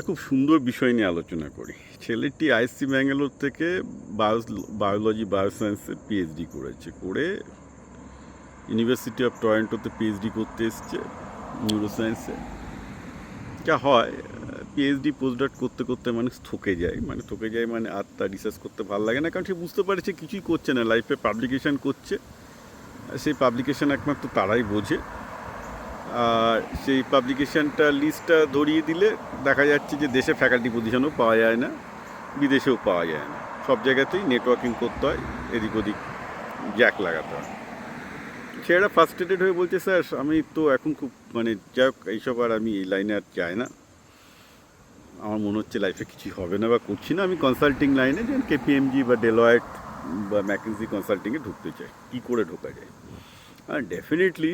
খুব সুন্দর বিষয় নিয়ে আলোচনা করি। ছেলেটি আইএসসি ব্যাঙ্গালোর থেকে বায়োলজি বায়োসায়েন্সে পিএইচডি করেছে, করে ইউনিভার্সিটি অফ টরন্টোতে পিএইচডি করতে এসছে নিউরোসায়েন্সে। যা হয়, পিএইচডি পোস্টডক করতে করতে মানুষ থকে যায়, মানে আর তার রিসার্চ করতে ভালো লাগে না, কারণ সে বুঝতে পারছে কিছুই করছে না, লাইফে পাবলিকেশান করছে। সেই পাবলিকেশান একমাত্র তারাই বোঝে। আর সেই পাবলিকেশানটা লিস্টটা ধরিয়ে দিলে দেখা যাচ্ছে যে দেশে ফ্যাকাল্টি পজিশনও পাওয়া যায় না, বিদেশেও পাওয়া যায় না। সব জায়গাতেই নেটওয়ার্কিং করতে হয়, এদিক ওদিক জ্যাক লাগাতে হয়। সেটা ফার্স্ট্রেটেড হয়ে বলছে, স্যার আমি তো এখন খুব যাই হোক এইসব, আর আমি এই লাইনে আর চাই না, আমার মনে হচ্ছে লাইফে কিছুই হবে না বা করছি না, আমি কনসাল্টিং লাইনে যেমন কেপিএমজি বা ডেলয়েট বা ম্যাকেনজি কনসাল্টিংয়ে ঢুকতে চাই। কী করে ঢোকা যায়? আর ডেফিনেটলি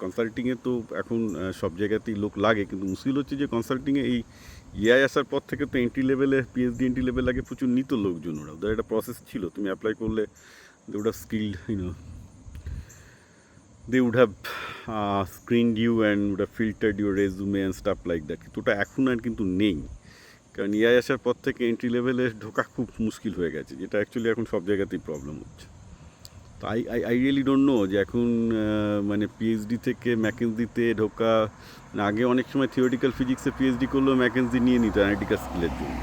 কনসাল্টিংয়ে তো এখন সব জায়গাতেই লোক লাগে, কিন্তু মুশকিল হচ্ছে যে কনসাল্টিংয়ে এই এআই আসার পর থেকে তো এন্ট্রি লেভেলে, পিএইচডি এন্ট্রি লেভেল আগে প্রচুর নিত লোকজন। ওদের একটা প্রসেস ছিল, তুমি অ্যাপ্লাই করলে they would have skilled, they would have screened you and would have filtered your resume and stuff like that. কিন্তু ওটা এখন আর কিন্তু নেই, কারণ এআই আসার পর থেকে এন্ট্রি লেভেলে ঢোকা খুব মুশকিল হয়ে গেছে, যেটা অ্যাকচুয়ালি এখন সব জায়গাতেই প্রবলেম হচ্ছে। তো আই রিয়েলি ডোন্ট নো যে এখন পিএইচডি থেকে ম্যাকেনজিতে ঢোকা, আগে অনেক সময় থিওরিটিক্যাল ফিজিক্সে পিএইচডি করলেও ম্যাকেনজি নিয়ে নিত অ্যানালিটিক্যাল স্কিলের জন্য।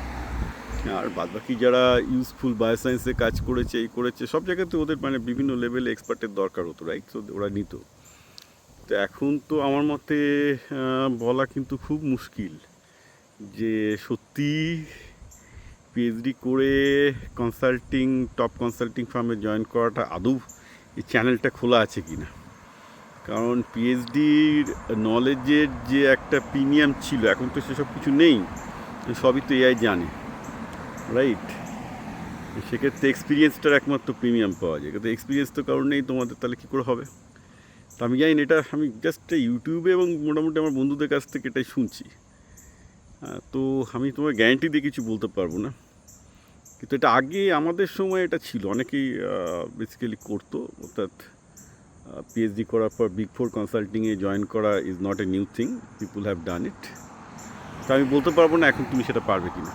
আর বাদবাকি যারা ইউজফুল বায়োসায়েন্সে কাজ করেছে, এই করেছে, সব জায়গাতে ওদের বিভিন্ন লেভেলে এক্সপার্টের দরকার হতো, রাইট? তো ওরা নিত। তো এখন তো আমার মতে বলা কিন্তু খুব মুশকিল যে সত্যি পিএইচডি করে কনসাল্টিং, টপ কনসাল্টিং ফার্মে জয়েন করাটা আদৌ এই চ্যানেলটা খোলা আছে কি না। কারণ পিএইচডির নলেজের যে একটা প্রিমিয়াম ছিল, এখন তো সেসব কিছু নেই, সবই তো এআই জানে, রাইট? সেক্ষেত্রে এক্সপিরিয়েন্সটার একমাত্র প্রিমিয়াম পাওয়া যায়, কিন্তু এক্সপিরিয়েন্স তো কারণ নেই তোমাদের, তাহলে কী করে হবে? তো আমি জানি না, এটা আমি জাস্ট ইউটিউবে এবং মোটামুটি আমার বন্ধুদের কাছ থেকে এটাই শুনছি। তো আমি তোমার গ্যারান্টি দিয়ে কিছু বলতে পারবো না, কিন্তু এটা আগে আমাদের সময় এটা ছিল, অনেকেই বেসিক্যালি করতো। অর্থাৎ পিএইচডি করার পর বিগ ফোর কনসাল্টিংয়ে জয়েন করা is not a new thing, people have done it. তো আমি বলতে পারবো না এখন তুমি সেটা পারবে কি না।